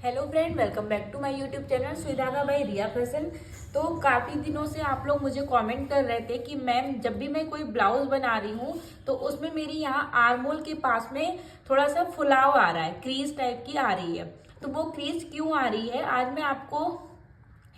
Hello friend, welcome back to my YouTube channel सुधागा by Riya fashion. तो काफ़ी दिनों से आप लोग मुझे कमेंट कर रहे थे कि मैम जब भी मैं कोई ब्लाउज बना रही हूँ तो उसमें मेरी यहाँ आर्मोल के पास में थोड़ा सा फुलाव आ रहा है, क्रीज टाइप की आ रही है। तो वो क्रीज क्यों आ रही है, आज मैं आपको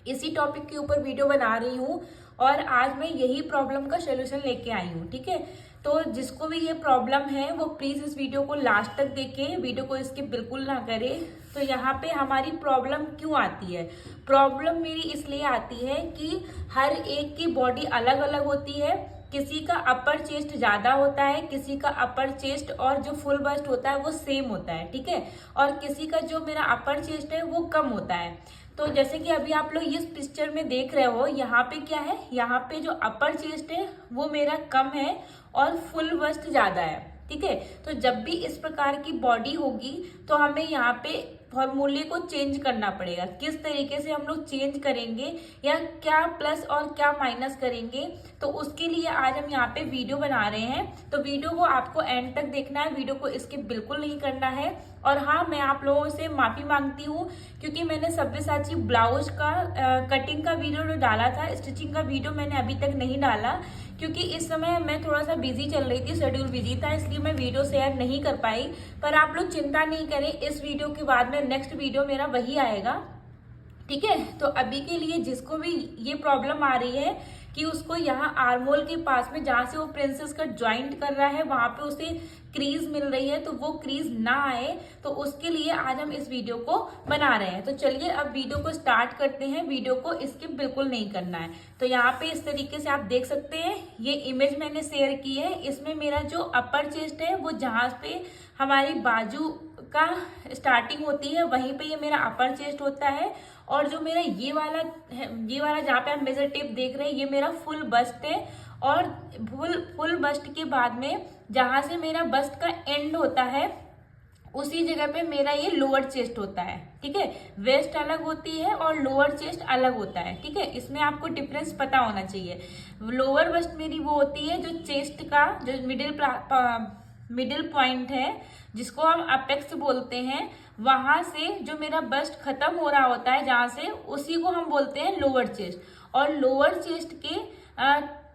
इसी टॉपिक के ऊपर वीडियो बना रही हूँ और आज मैं यही प्रॉब्लम का सोल्यूशन लेके आई हूँ। ठीक है, तो जिसको भी ये प्रॉब्लम है वो प्लीज इस वीडियो को लास्ट तक देखें, वीडियो को स्किप बिल्कुल ना करें। तो यहाँ पे हमारी प्रॉब्लम क्यों आती है, प्रॉब्लम मेरी इसलिए आती है कि हर एक की बॉडी अलग अलग होती है। किसी का अपर चेस्ट ज्यादा होता है, किसी का अपर चेस्ट और जो फुल बस्ट होता है वो सेम होता है। ठीक है, और किसी का जो मेरा अपर चेस्ट है वो कम होता है। तो जैसे कि अभी आप लोग इस पिक्चर में देख रहे हो, यहाँ पे क्या है, यहाँ पे जो अपर चेस्ट है वो मेरा कम है और फुल बस्ट ज्यादा है। ठीक है, तो जब भी इस प्रकार की बॉडी होगी तो हमें यहाँ पे फॉर्मूले को चेंज करना पड़ेगा। किस तरीके से हम लोग चेंज करेंगे या क्या प्लस और क्या माइनस करेंगे, तो उसके लिए आज हम यहाँ पे वीडियो बना रहे हैं। तो वीडियो को आपको एंड तक देखना है, वीडियो को स्किप बिल्कुल नहीं करना है। और हाँ, मैं आप लोगों से माफी मांगती हूँ क्योंकि मैंने सब्यसाची ब्लाउज का कटिंग का वीडियो जो डाला था, स्टिचिंग का वीडियो मैंने अभी तक नहीं डाला क्योंकि इस समय मैं थोड़ा सा बिजी चल रही थी, शेड्यूल बिजी था, इसलिए मैं वीडियो शेयर नहीं कर पाई। पर आप लोग चिंता नहीं करें, इस वीडियो के बाद में नेक्स्ट वीडियो मेरा वही आएगा। ठीक है, तो अभी के लिए जिसको भी ये प्रॉब्लम आ रही है कि उसको यहाँ आर्मोल के पास में जहां से वो प्रिंसेस कट ज्वाइंट कर रहा है वहां पे उसे क्रीज मिल रही है, तो वो क्रीज ना आए, तो उसके लिए आज हम इस वीडियो को बना रहे हैं। तो चलिए अब वीडियो को स्टार्ट करते हैं, वीडियो को स्किप बिल्कुल नहीं करना है। तो यहाँ पे इस तरीके से आप देख सकते हैं, ये इमेज मैंने शेयर की है। इसमें मेरा जो अपर चेस्ट है वो जहां पे हमारी बाजू का स्टार्टिंग होती है वहीं पे ये मेरा अपर चेस्ट होता है। और जो मेरा ये वाला है, ये वाला जहाँ पे आप मेजर टेप देख रहे हैं, ये मेरा फुल बस्ट है। और फुल बस्ट के बाद में जहां से मेरा बस्ट का एंड होता है उसी जगह पे मेरा ये लोअर चेस्ट होता है। ठीक है, वेस्ट अलग होती है और लोअर चेस्ट अलग होता है। ठीक है, इसमें आपको डिफरेंस पता होना चाहिए। लोअर बस्ट मेरी वो होती है जो चेस्ट का जो मिडिल पॉइंट है, जिसको हम अपेक्स बोलते हैं, वहां से जो मेरा बस्ट खत्म हो रहा होता है जहां से, उसी को हम बोलते हैं लोअर चेस्ट। और लोअर चेस्ट के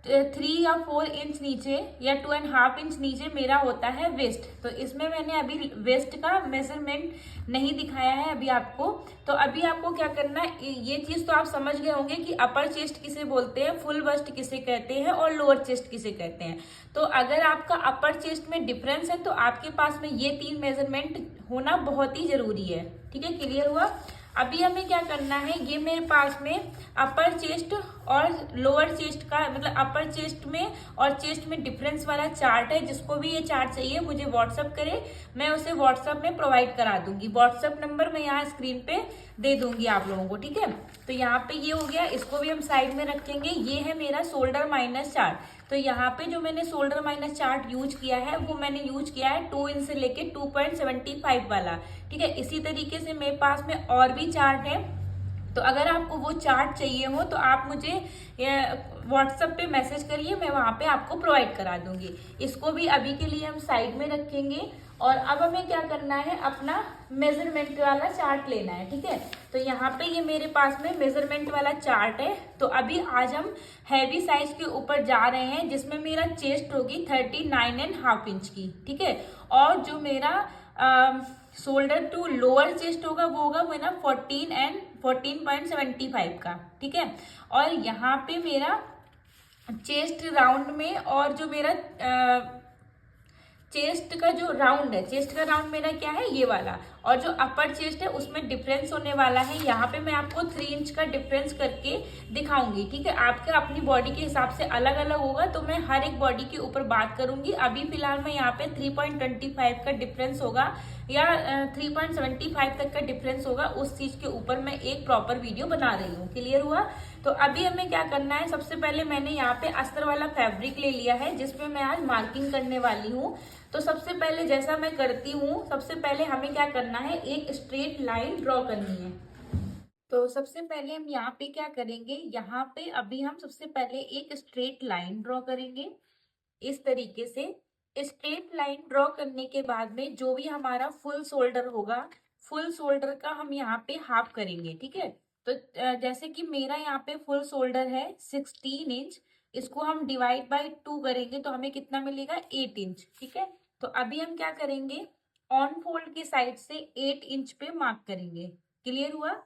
3 या 4 इंच नीचे या 2.5 इंच नीचे मेरा होता है वेस्ट। तो इसमें मैंने अभी वेस्ट का मेजरमेंट नहीं दिखाया है अभी आपको। तो अभी आपको क्या करना है, ये चीज तो आप समझ गए होंगे कि अपर चेस्ट किसे बोलते हैं, फुल बस्ट किसे कहते हैं और लोअर चेस्ट किसे कहते हैं। तो अगर आपका अपर चेस्ट में डिफरेंस है तो आपके पास में ये 3 मेजरमेंट होना बहुत ही जरूरी है। ठीक है, क्लियर हुआ। अभी हमें क्या करना है, ये मेरे पास में अपर चेस्ट और लोअर चेस्ट का मतलब अपर चेस्ट में और चेस्ट में डिफरेंस वाला चार्ट है। जिसको भी ये चार्ट चाहिए मुझे व्हाट्सअप करे, मैं उसे व्हाट्सअप में प्रोवाइड करा दूंगी। व्हाट्सअप नंबर मैं यहाँ स्क्रीन पे दे दूंगी आप लोगों को। ठीक है, तो यहाँ पे ये हो गया, इसको भी हम साइड में रखेंगे। ये है मेरा शोल्डर माइनस चार्ट। तो यहाँ पे जो मैंने शोल्डर माइनस चार्ट यूज किया है वो मैंने यूज किया है 2 इंच से लेके 2.75 वाला। ठीक है, इसी तरीके से मेरे पास में और भी चार्ट है। तो अगर आपको वो चार्ट चाहिए हो तो आप मुझे व्हाट्सएप पे मैसेज करिए, मैं वहां पे आपको प्रोवाइड करा दूंगी। इसको भी अभी के लिए हम साइड में रखेंगे। और अब हमें क्या करना है, अपना मेजरमेंट वाला चार्ट लेना है। ठीक है, तो यहाँ पे ये मेरे पास में मेजरमेंट वाला चार्ट है। तो अभी आज हम हैवी साइज के ऊपर जा रहे हैं, जिसमें मेरा चेस्ट होगी 39.5 इंच की। ठीक है, और जो मेरा शोल्डर टू लोअर चेस्ट होगा वो होगा मेरा 14.75 का। ठीक है, और यहाँ पे मेरा चेस्ट राउंड में और जो मेरा चेस्ट का जो राउंड है, चेस्ट का राउंड मेरा क्या है, ये वाला। और जो अपर चेस्ट है उसमें डिफरेंस होने वाला है। यहाँ पे मैं आपको 3 इंच का डिफरेंस करके दिखाऊंगी। ठीक है, आपके अपनी बॉडी के हिसाब से अलग अलग होगा, तो मैं हर एक बॉडी के ऊपर बात करूंगी। अभी फिलहाल मैं यहाँ पे 3.25 का डिफरेंस होगा या 3.75 तक का डिफरेंस होगा, उस चीज के ऊपर मैं एक प्रॉपर वीडियो बना रही हूँ। क्लियर हुआ। तो अभी हमें क्या करना है, सबसे पहले मैंने यहाँ पे अस्तर वाला फैब्रिक ले लिया है जिसपे मैं आज मार्किंग करने वाली हूँ। तो सबसे पहले जैसा मैं करती हूँ, सबसे पहले हमें क्या करना है, एक स्ट्रेट लाइन ड्रॉ करनी है। तो सबसे पहले हम यहाँ पे क्या करेंगे, यहाँ पे अभी हम सबसे पहले एक स्ट्रेट लाइन ड्रॉ करेंगे इस तरीके से। स्ट्रेट लाइन ड्रॉ करने के बाद में जो भी हमारा फुल शोल्डर होगा फुल शोल्डर का हम यहाँ पे हाफ करेंगे, ठीक है। तो जैसे कि मेरा यहाँ पे फुल शोल्डर है 16 इंच, इसको हम डिवाइड बाई 2 करेंगे तो हमें कितना मिलेगा 8 इंच, ठीक है। तो अभी हम क्या करेंगे, ऑन फोल्ड की साइड से 8 इंच पे मार्क करेंगे। क्लियर हुआ।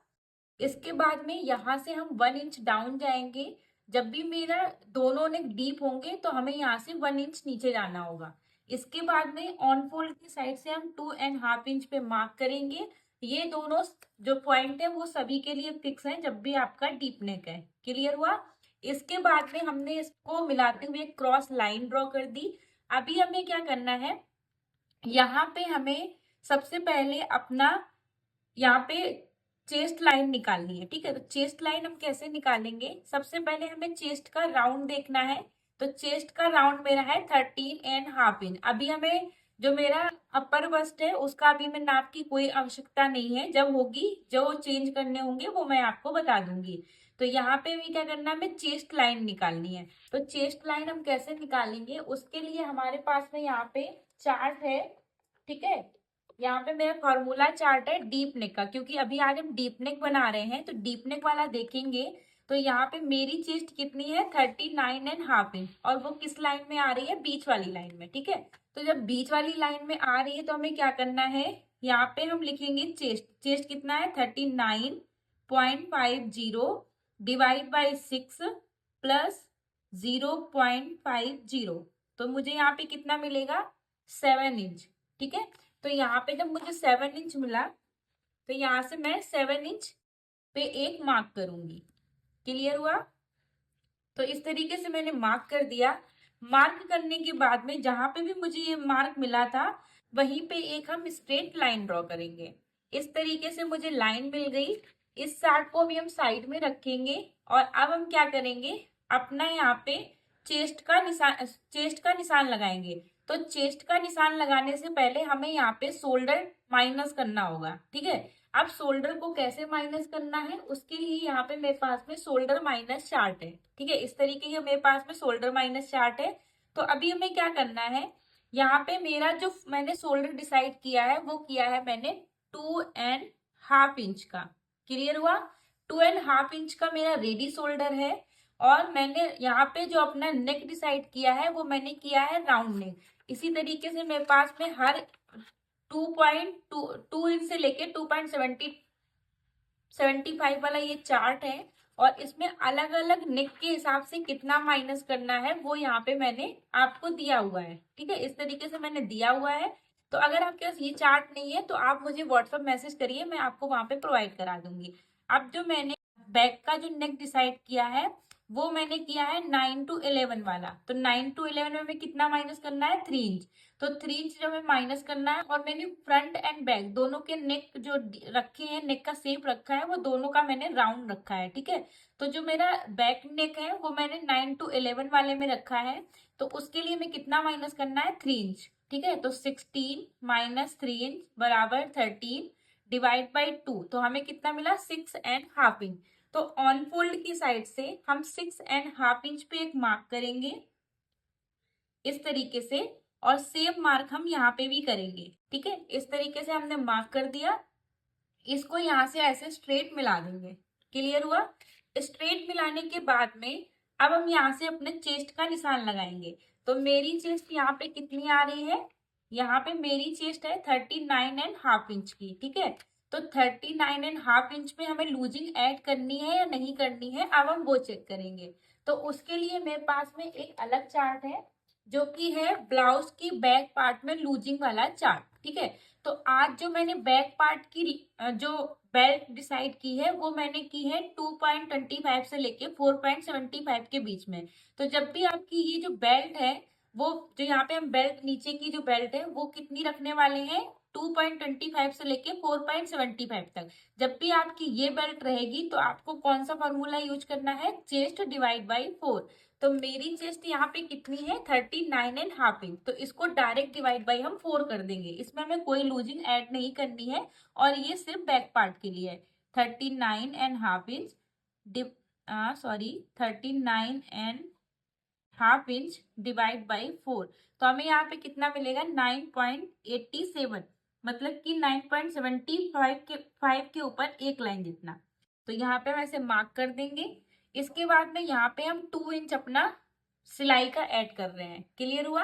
इसके बाद में यहाँ से हम 1 इंच डाउन जाएंगे। जब भी मेरा दोनों नेक डीप होंगे तो हमें यहाँ से 1 इंच नीचे जाना होगा। इसके बाद में ऑन फोल्ड की साइड से हम 2.5 इंच पे मार्क करेंगे। ये दोनों जो पॉइंट है वो सभी के लिए फिक्स है जब भी आपका डीप नेक है। क्लियर हुआ। इसके बाद में हमने इसको मिलाते हुए क्रॉस लाइन ड्रॉ कर दी। अभी हमें क्या करना है, यहाँ पे हमें सबसे पहले अपना यहाँ पे चेस्ट लाइन निकालनी है, ठीक है। तो चेस्ट लाइन हम कैसे निकालेंगे, सबसे पहले हमें चेस्ट का राउंड देखना है। तो चेस्ट का राउंड मेरा है 13.5 इंच। अभी हमें जो मेरा अपर बस्ट है उसका अभी मैं नाप की कोई आवश्यकता नहीं है, जब होगी जो चेंज करने होंगे वो मैं आपको बता दूंगी। तो यहाँ पे भी क्या करना है, हमें चेस्ट लाइन निकालनी है। तो चेस्ट लाइन हम कैसे निकालेंगे, उसके लिए हमारे पास में यहाँ पे चार्ट है, ठीक है। यहाँ पे मेरा फॉर्मूला चार्ट है डीप नेक का, क्योंकि अभी आज हम डीप नेक बना रहे हैं तो डीप नेक वाला देखेंगे। तो यहाँ पे मेरी चेस्ट कितनी है 39.5 इंच, और वो किस लाइन में आ रही है, बीच वाली लाइन में, ठीक है। तो जब बीच वाली लाइन में आ रही है तो हमें क्या करना है, यहाँ पे हम लिखेंगे चेस्ट। चेस्ट कितना है 39.50 डिवाइड बाई 6 प्लस 0.50। तो मुझे यहाँ पे कितना मिलेगा 7 इंच, ठीक है। तो यहाँ पे जब मुझे 7 इंच मिला तो यहाँ से मैं 7 इंच पे एक मार्क करूंगी। क्लियर हुआ। तो इस तरीके से मैंने मार्क कर दिया। मार्क करने के बाद में जहां पे भी मुझे ये मार्क मिला था वहीं पे एक हम स्ट्रेट लाइन ड्रॉ करेंगे। इस तरीके से मुझे लाइन मिल गई। इस चार्ट को भी हम साइड में रखेंगे और अब हम क्या करेंगे, अपना यहाँ पे चेस्ट का निशान लगाएंगे। तो चेस्ट का निशान लगाने से पहले हमें यहाँ पे शोल्डर माइनस करना होगा, ठीक है। अब शोल्डर को कैसे माइनस करना है, उसके लिए यहाँ पे मेरे पास में शोल्डर माइनस चार्ट है, ठीक है। इस तरीके का मेरे पास में शोल्डर माइनस चार्ट है। तो अभी हमें क्या करना है, यहाँ पे मेरा जो मैंने शोल्डर डिसाइड किया है वो किया है मैंने 2.5 इंच का। क्लियर हुआ। 2.5 इंच का मेरा रेडी शोल्डर है। और मैंने यहाँ पे जो अपना नेक डिसाइड किया है वो मैंने किया है राउंड नेक। इसी तरीके से मेरे पास में हर 2.2 इंच से लेके 2.75 वाला ये चार्ट है। और इसमें अलग अलग नेक के हिसाब से कितना माइनस करना है वो यहाँ पे मैंने आपको दिया हुआ है, ठीक है। इस तरीके से मैंने दिया हुआ है। तो अगर आपके पास ये चार्ट नहीं है तो आप मुझे व्हाट्सएप मैसेज करिए, मैं आपको वहां पे प्रोवाइड करा दूंगी। अब जो मैंने बैक का जो नेक डिसाइड किया है वो मैंने किया है 9 to 11 वाला। तो 9 to 11 में हमें कितना माइनस करना है 3 इंच। तो 3 इंच जब हमें माइनस करना है, और मैंने फ्रंट एंड बैक दोनों के नेक जो रखे हैं, नेक का शेप रखा है वो दोनों का मैंने राउंड रखा है, ठीक है। तो जो मेरा बैक नेक है वो मैंने 9 to 11 वाले में रखा है। तो उसके लिए हमें कितना माइनस करना है 3 इंच, ठीक है। तो 16 माइनस 3 इंच बराबर 13 डिवाइड बाई 2। तो हमें कितना मिला 6.5 इंच। तो ऑन फोल्ड की साइड से हम 6.5 इंच पे एक मार्क करेंगे इस तरीके से, और सेम मार्क हम यहाँ पे भी करेंगे, ठीक है। इस तरीके से हमने मार्क कर दिया। इसको यहाँ से ऐसे स्ट्रेट मिला देंगे। क्लियर हुआ। स्ट्रेट मिलाने के बाद में अब हम यहाँ से अपने चेस्ट का निशान लगाएंगे। तो मेरी चेस्ट यहाँ पे कितनी आ रही है, यहाँ पे मेरी चेस्ट है 39.5 इंच की, ठीक है। तो 39.5 इंच पे हमें लूजिंग ऐड करनी है या नहीं करनी है, अब हम वो चेक करेंगे। तो उसके लिए मेरे पास में एक अलग चार्ट है जो कि है ब्लाउज की बैक पार्ट में लूजिंग वाला चार्ट, ठीक है। तो आज जो मैंने बैक पार्ट की जो बेल्ट डिसाइड की है वो मैंने की है 2.25 से लेके 4.75 के बीच में। तो जब भी आपकी ये जो बेल्ट है, वो जो यहाँ पे हम बेल्ट नीचे की जो बेल्ट है वो कितनी रखने वाले हैं 2.25 से लेके 4.75 तक। जब भी आपकी ये बेल्ट रहेगी तो आपको कौन सा फॉर्मूला यूज करना है, चेस्ट डिवाइड बाई 4। तो मेरी चेस्ट यहाँ पे कितनी है 39.5 इंच। तो इसको डायरेक्ट डिवाइड बाई हम 4 कर देंगे, इसमें हमें कोई लूजिंग ऐड नहीं करनी है। और ये सिर्फ बैक पार्ट के लिए है। 39.5 इंच 39.5 इंच डिवाइड बाई 4। तो हमें यहाँ पे कितना मिलेगा 9.87। मतलब कि 9.75 के ऊपर एक लाइन जितना। तो यहाँ पे हम ऐसे मार्क कर देंगे। इसके बाद में यहाँ पे हम 2 इंच अपना सिलाई का ऐड कर रहे हैं। क्लियर हुआ?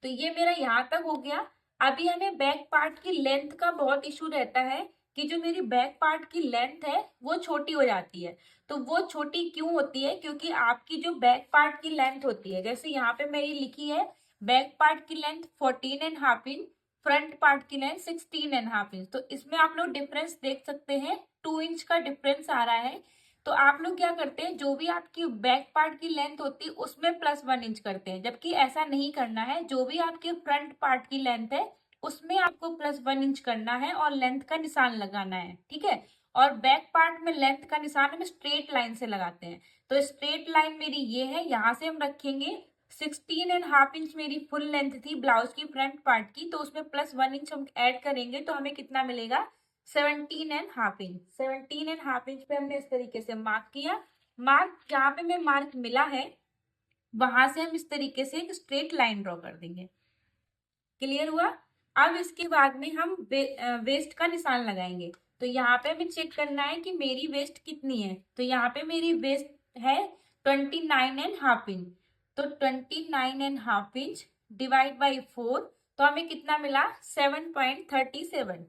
तो ये मेरा यहाँ तक हो गया। अभी हमें बैक पार्ट की लेंथ का बहुत इशू रहता है कि जो मेरी बैक पार्ट की लेंथ है वो छोटी हो जाती है। तो वो छोटी क्यों होती है? क्योंकि आपकी जो बैक पार्ट की लेंथ होती है, जैसे यहाँ पे मेरी लिखी है बैक पार्ट की लेंथ 14.5 इंच, फ्रंट पार्ट की लेंथ 16.5 इंच। तो इसमें आप लोग डिफरेंस देख सकते हैं, 2 इंच का डिफरेंस आ रहा है। तो आप लोग क्या करते हैं, जो भी आपकी बैक पार्ट की लेंथ होती है उसमें +1 इंच करते हैं, जबकि ऐसा नहीं करना है। जो भी आपके फ्रंट पार्ट की लेंथ है उसमें आपको +1 इंच करना है और लेंथ का निशान लगाना है। ठीक है? और बैक पार्ट में लेंथ का निशान हम स्ट्रेट लाइन से लगाते हैं। तो स्ट्रेट लाइन मेरी ये है, यहाँ से हम रखेंगे 16.5 इंच मेरी फुल लेंथ थी ब्लाउज की फ्रंट पार्ट की, तो उसमें +1 इंच हम ऐड करेंगे तो हमें कितना मिलेगा? 17.5 इंच। 17.5 इंच पे हमने इस तरीके से मार्क किया। मार्क जहाँ पे हमें मार्क मिला है वहां से हम इस तरीके से एक स्ट्रेट लाइन ड्रॉ कर देंगे। क्लियर हुआ? अब इसके बाद में हम वेस्ट का निशान लगाएंगे। तो यहाँ पे हमें चेक करना है कि मेरी वेस्ट कितनी है। तो यहाँ पे मेरी वेस्ट है 29.5 इंच। तो 29.5 इंच डिवाइड बाई 4, तो हमें कितना मिला? 7.37।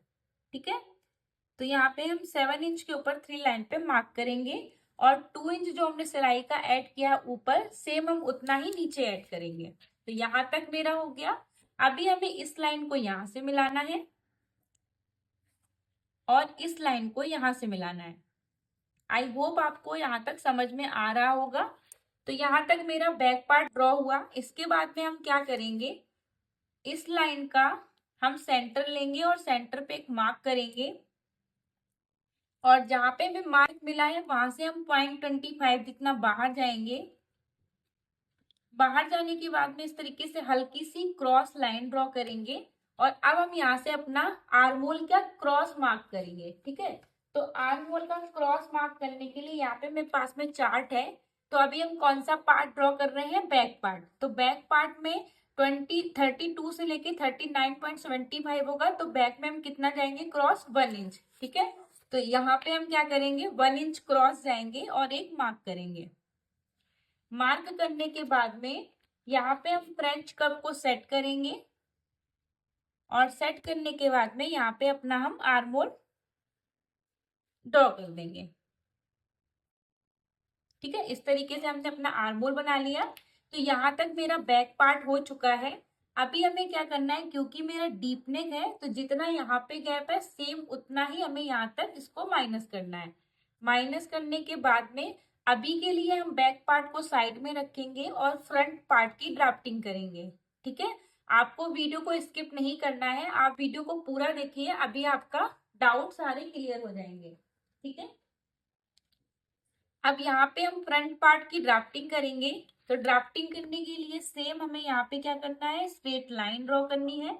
ठीक है? तो यहाँ पे हम 7 इंच के ऊपर 3 लाइन पे मार्क करेंगे और 2 इंच जो हमने सिलाई का ऐड किया ऊपर, सेम हम उतना ही नीचे ऐड करेंगे। तो यहाँ तक मेरा हो गया। अभी हमें इस लाइन को यहाँ से मिलाना है और इस लाइन को यहाँ से मिलाना है। आई होप आपको यहाँ तक समझ में आ रहा होगा। तो यहाँ तक मेरा बैक पार्ट ड्रॉ हुआ। इसके बाद में हम क्या करेंगे, इस लाइन का हम सेंटर लेंगे और सेंटर पे एक मार्क करेंगे और जहां पे हमें मार्क मिला है वहां से हम 0.25 जितना बाहर जाएंगे। बाहर जाने के बाद में इस तरीके से हल्की सी क्रॉस लाइन ड्रॉ करेंगे और अब हम यहाँ से अपना आर्मोल का क्रॉस मार्क करेंगे। ठीक है? तो आर्मोल का क्रॉस मार्क करने के लिए यहाँ पे मेरे पास में चार्ट है। तो अभी हम कौन सा पार्ट ड्रॉ कर रहे हैं? Back part. तो बैक पार्ट में 32 से लेके 39.75 होगा। तो बैक में हम कितना जाएंगे? Cross 1 inch. ठीक है? तो यहाँ पे हम क्या करेंगे? 1 इंच क्रॉस जाएंगे और एक मार्क करेंगे। मार्क करने के बाद में यहाँ पे हम फ्रेंच कर्व को सेट करेंगे और सेट करने के बाद में यहाँ पे अपना हम आर्मोल ड्रॉ कर देंगे। ठीक है? इस तरीके से हमने अपना आर्मोल बना लिया। तो यहाँ तक मेरा बैक पार्ट हो चुका है। अभी हमें क्या करना है, क्योंकि मेरा डीप नेक है तो जितना यहाँ पे गैप है सेम उतना ही हमें यहाँ तक इसको माइनस करना है। माइनस करने के बाद में अभी के लिए हम बैक पार्ट को साइड में रखेंगे और फ्रंट पार्ट की ड्राफ्टिंग करेंगे। ठीक है? आपको वीडियो को स्किप नहीं करना है, आप वीडियो को पूरा देखिए, अभी आपका डाउट सारे क्लियर हो जाएंगे। ठीक है? अब यहाँ पे हम फ्रंट पार्ट की ड्राफ्टिंग करेंगे। तो ड्राफ्टिंग करने के लिए सेम हमें यहाँ पे क्या करना है? स्ट्रेट लाइन ड्रॉ करनी है।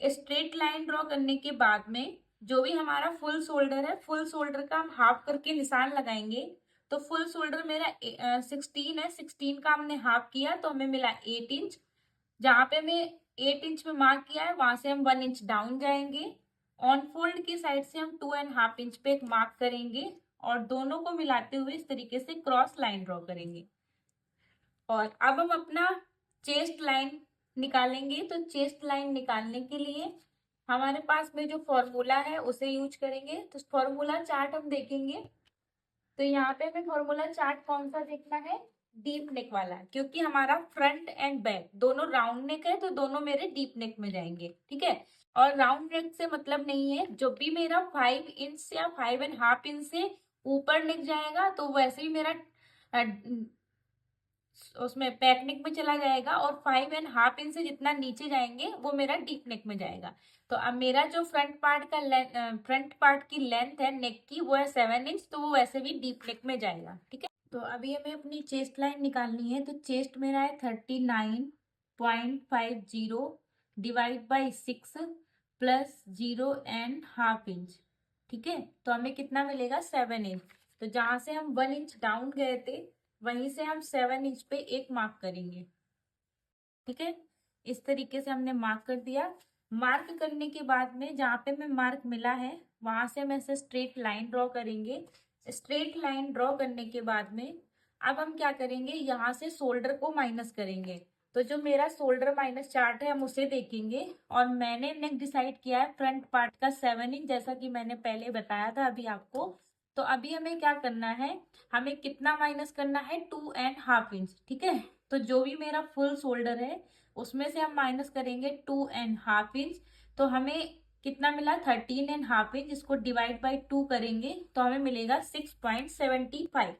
स्ट्रेट लाइन ड्रॉ करने के बाद में जो भी हमारा फुल शोल्डर है, फुल शोल्डर का हम हाफ करके निशान लगाएंगे। तो फुल शोल्डर मेरा 16 है, 16 का हमने हाफ किया तो हमें मिला 8 इंच। जहाँ पे हमें 8 इंच में मार्क किया है वहां से हम 1 इंच डाउन जाएंगे। ऑन फोल्ड की साइड से हम 2.5 इंच पे एक मार्क करेंगे और दोनों को मिलाते हुए इस तरीके से क्रॉस लाइन ड्रॉ करेंगे। और अब हम अपना चेस्ट लाइन निकालेंगे। तो चेस्ट लाइन निकालने के लिए हमारे पास में जो फॉर्मूला है उसे यूज करेंगे। तो फॉर्मूला चार्ट हम देखेंगे। तो यहाँ पे हमें फॉर्मूला चार्ट कौन सा देखना है? डीप नेक वाला, क्योंकि हमारा फ्रंट एंड बैक दोनों राउंड नेक है तो दोनों मेरे डीप नेक में जाएंगे। ठीक है? और राउंड नेक से मतलब नहीं है, जो भी मेरा 5 इंच या 5.5 इंच से ऊपर नेक जाएगा तो वैसे ही मेरा उसमें बैक नेक में चला जाएगा और 5.5 इंच से जितना नीचे जाएंगे वो मेरा डीप नेक में जाएगा। तो अब मेरा जो फ्रंट पार्ट की लेंथ है नेक की वो है 7 इंच, तो वो वैसे भी डीप नेक में जाएगा। ठीक है? तो अभी हमें अपनी चेस्ट लाइन निकालनी है। तो चेस्ट मेरा है 39.50 डिवाइड बाई 6 प्लस 0.5 इंच। ठीक है? तो हमें कितना मिलेगा? 7 इंच। तो जहां से हम 1 इंच डाउन गए थे वहीं से हम 7 इंच पे एक मार्क करेंगे। ठीक है? इस तरीके से हमने मार्क कर दिया। मार्क करने के बाद में जहाँ पे मैं मार्क मिला है वहां से हम ऐसे स्ट्रेट लाइन ड्रॉ करेंगे। स्ट्रेट लाइन ड्रॉ करने के बाद में अब हम क्या करेंगे, यहाँ से शोल्डर को माइनस करेंगे। तो जो मेरा शोल्डर माइनस चार्ट है हम उसे देखेंगे। और मैंने नेक डिसाइड किया है फ्रंट पार्ट का 7 इंच, जैसा कि मैंने पहले बताया था अभी आपको। तो अभी हमें क्या करना है, हमें कितना माइनस करना है, 2.5 इंच। ठीक है, तो जो भी मेरा फुल शोल्डर है उसमें से हम माइनस करेंगे 2.5 इंच। तो हमें कितना मिला, 13.5 इंच। इसको डिवाइड बाई 2 करेंगे तो हमें मिलेगा 6.75।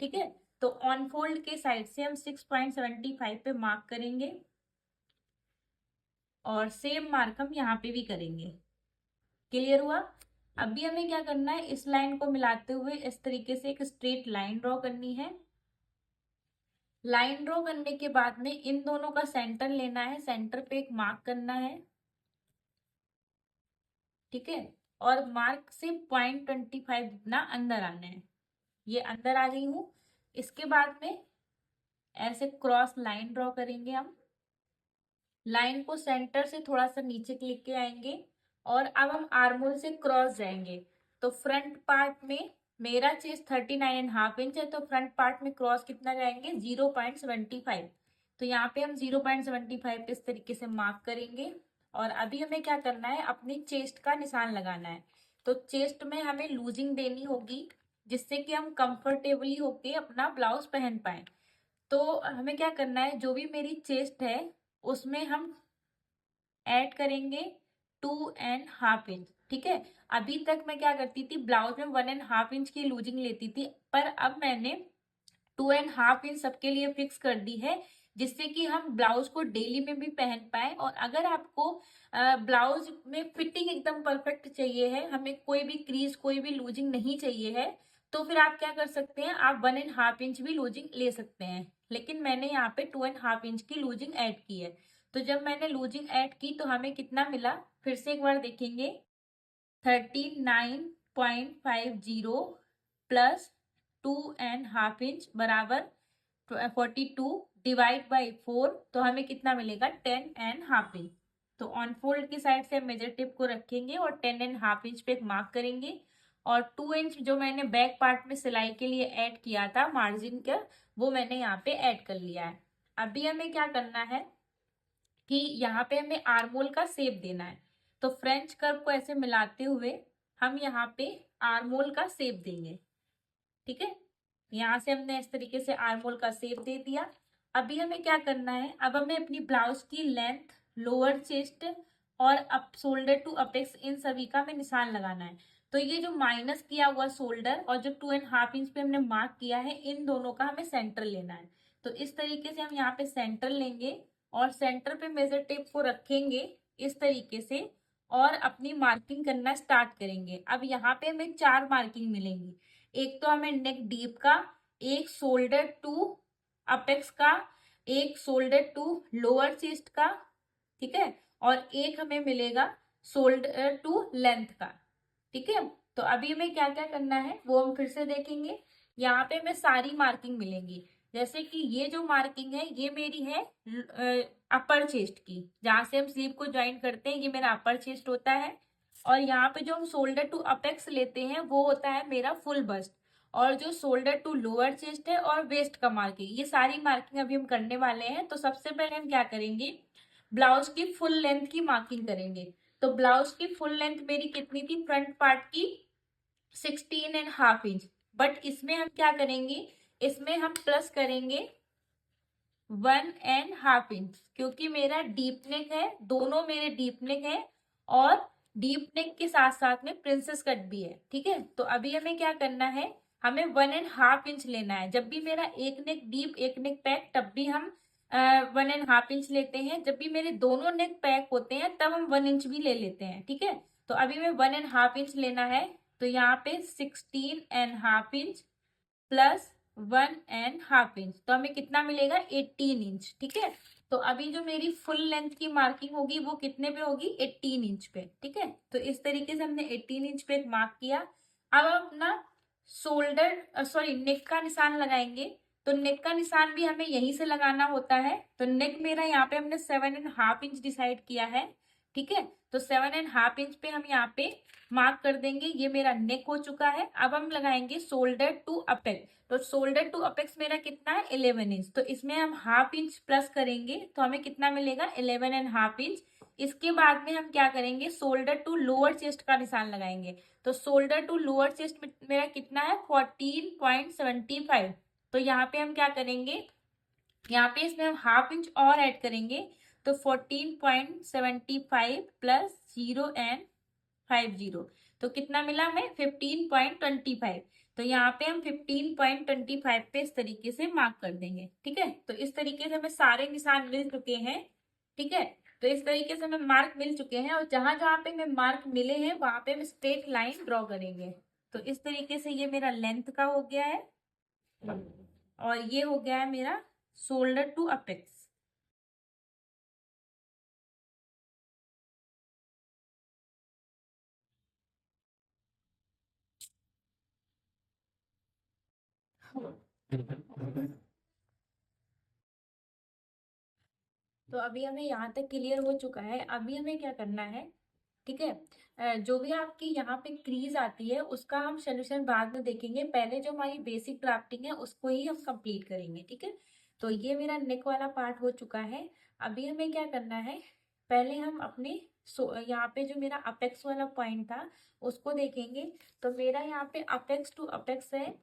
ठीक है, तो ऑन फोल्ड के साइड से हम 6.75 पे मार्क करेंगे और सेम मार्क हम यहाँ पे भी करेंगे। क्लियर हुआ? अभी हमें क्या करना है, इस लाइन को मिलाते हुए इस तरीके से एक स्ट्रेट लाइन ड्रॉ करनी है। लाइन ड्रॉ करने के बाद में इन दोनों का सेंटर लेना है, सेंटर पे एक मार्क करना है। ठीक है, और मार्क से 0.25 जितना अंदर आना है। ये अंदर आ गई हूं। इसके बाद में ऐसे क्रॉस लाइन ड्रॉ करेंगे हम। लाइन को सेंटर से थोड़ा सा नीचे लेके आएंगे और अब हम आर्मोल से क्रॉस जाएंगे। तो फ्रंट पार्ट में मेरा चेस्ट 39.5 इंच है, तो फ्रंट पार्ट में क्रॉस कितना जाएंगे, 0.75। तो यहाँ पे हम 0.75 इस तरीके से मार्क करेंगे। और अभी हमें क्या करना है, अपनी चेस्ट का निशान लगाना है। तो चेस्ट में हमें लूजिंग देनी होगी जिससे कि हम कंफर्टेबली होके अपना ब्लाउज पहन पाए। तो हमें क्या करना है, जो भी मेरी चेस्ट है उसमें हम ऐड करेंगे 2.5 इंच। ठीक है, अभी तक मैं क्या करती थी, ब्लाउज में 1.5 इंच की लूजिंग लेती थी, पर अब मैंने 2.5 इंच सबके लिए फिक्स कर दी है, जिससे कि हम ब्लाउज को डेली में भी पहन पाए। और अगर आपको ब्लाउज में फिटिंग एकदम परफेक्ट चाहिए है, हमें कोई भी क्रीज कोई भी लूजिंग नहीं चाहिए है, तो फिर आप क्या कर सकते हैं, आप 1.5 इंच भी लूजिंग ले सकते हैं। लेकिन मैंने यहाँ पे 2.5 इंच की लूजिंग ऐड की है। तो जब मैंने लूजिंग ऐड की तो हमें कितना मिला, फिर से एक बार देखेंगे, 39.50 प्लस 2.5 इंच बराबर 42 डिवाइड बाई 4। तो हमें कितना मिलेगा, 10.5 इंच। तो ऑन फोल्ड की साइड से मेजर टिप को रखेंगे और 10.5 इंच पे एक मार्क करेंगे। और 2 इंच जो मैंने बैक पार्ट में सिलाई के लिए ऐड किया था मार्जिन का, वो मैंने यहाँ पे ऐड कर लिया है। अभी हमें क्या करना है कि यहाँ पे हमें आर्मोल का शेप देना है। तो फ्रेंच कर्व को ऐसे मिलाते हुए हम यहाँ पे आर्मोल का शेप देंगे। ठीक है, यहाँ से हमने इस तरीके से आर्मोल का शेप दे दिया। अभी हमें क्या करना है, अब हमें अपनी ब्लाउज की लेंथ, लोअर चेस्ट और अप शोल्डर टू अपेक्स, इन सभी का हमें निशान लगाना है। तो ये जो माइनस किया हुआ शोल्डर और जो 2.5 इंच पे हमने मार्क किया है, इन दोनों का हमें सेंटर लेना है। तो इस तरीके से हम यहाँ पे सेंटर लेंगे और सेंटर पे मेजर टेप को रखेंगे इस तरीके से और अपनी मार्किंग करना स्टार्ट करेंगे। अब यहाँ पे हमें 4 मार्किंग मिलेंगी। एक तो हमें नेक डीप का, एक शोल्डर टू अपेक्स का, एक शोल्डर टू लोअर चेस्ट का, ठीक है, और एक हमें मिलेगा शोल्डर टू लेंथ का। ठीक है, तो अभी हमें क्या क्या करना है वो हम फिर से देखेंगे। यहाँ पे हमें सारी मार्किंग मिलेंगी। जैसे कि ये जो मार्किंग है ये मेरी है अपर चेस्ट की, जहां से हम स्लीव को ज्वाइन करते हैं, ये मेरा अपर चेस्ट होता है। और यहाँ पे जो हम शोल्डर टू अपेक्स लेते हैं वो होता है मेरा फुल बस्ट। और जो शोल्डर टू लोअर चेस्ट है और वेस्ट का मार्किंग, ये सारी मार्किंग अभी हम करने वाले हैं। तो सबसे पहले हम क्या करेंगे, ब्लाउज की फुल लेंथ की मार्किंग करेंगे। तो ब्लाउज की फुल लेंथ मेरी कितनी थी, फ्रंट पार्ट की 16.5 इंच। बट इसमें हम क्या करेंगे, इसमें हम प्लस करेंगे 1.5 इंच, क्योंकि मेरा डीप नेक है, दोनों मेरे डीप नेक है और डीप नेक के साथ साथ में प्रिंसेस कट भी है। ठीक है, तो अभी हमें क्या करना है, हमें 1.5 इंच लेना है। जब भी मेरा एक नेक डीप एक नेक पैक, तब भी हम 1.5 इंच लेते हैं। जब भी मेरे दोनों नेक पैक होते हैं तब हम 1 इंच भी ले लेते हैं। ठीक है, तो अभी मैं 1.5 इंच लेना है। तो यहाँ पे 16.5 इंच प्लस 1.5 इंच, तो हमें कितना मिलेगा, 18 इंच। ठीक है, तो अभी जो मेरी फुल लेंथ की मार्किंग होगी वो कितने पे होगी, 18 इंच पे। ठीक है, तो इस तरीके से हमने 18 इंच पे एक मार्क किया। अब हम अपना शोल्डर सॉरी नेक का निशान लगाएंगे। तो नेक का निशान भी हमें यहीं से लगाना होता है। तो नेक मेरा यहाँ पे हमने 7.5 इंच डिसाइड किया है। ठीक है। तो 7.5 इंच पे हम यहाँ पे मार्क कर देंगे। ये मेरा नेक हो चुका है। अब हम लगाएंगे शोल्डर टू अपेक्स। तो शोल्डर टू अपेक्स मेरा कितना है 11 इंच। तो इसमें हम हाफ इंच प्लस करेंगे तो हमें कितना मिलेगा 11.5 इंच। इसके बाद में हम क्या करेंगे, शोल्डर टू लोअर चेस्ट का निशान लगाएंगे। तो शोल्डर टू लोअर चेस्ट मेरा कितना है 14.75। तो यहाँ पे हम क्या करेंगे, यहाँ पे इसमें हम हाफ इंच और ऐड करेंगे। तो 14.75 प्लस 0.50 तो कितना मिला हमें 15.25। तो यहाँ पे हम 15.25 पे इस तरीके से मार्क कर देंगे। ठीक है, तो इस तरीके से हमें सारे निशान मिल चुके हैं। ठीक है, तो इस तरीके से हमें मार्क मिल चुके हैं और जहां जहां पे हमें मार्क मिले हैं वहां पे हम स्ट्रेट लाइन ड्रॉ करेंगे। तो इस तरीके से ये मेरा लेंथ का हो गया है और ये हो गया है मेरा शोल्डर टू अपेक्स। तो अभी हमें यहाँ तक क्लियर हो चुका है। अभी हमें क्या करना है, ठीक है, जो भी आपकी यहाँ पे क्रीज आती है उसका हम सोल्यूशन बाद में देखेंगे। पहले जो हमारी बेसिक ड्राफ्टिंग है उसको ही हम कंप्लीट करेंगे। ठीक है, तो ये मेरा नेक वाला पार्ट हो चुका है। अभी हमें क्या करना है, पहले हम अपने यहाँ पे जो मेरा अपेक्स वाला पॉइंट था उसको देखेंगे। तो मेरा यहाँ पे अपेक्स टू अपेक्स है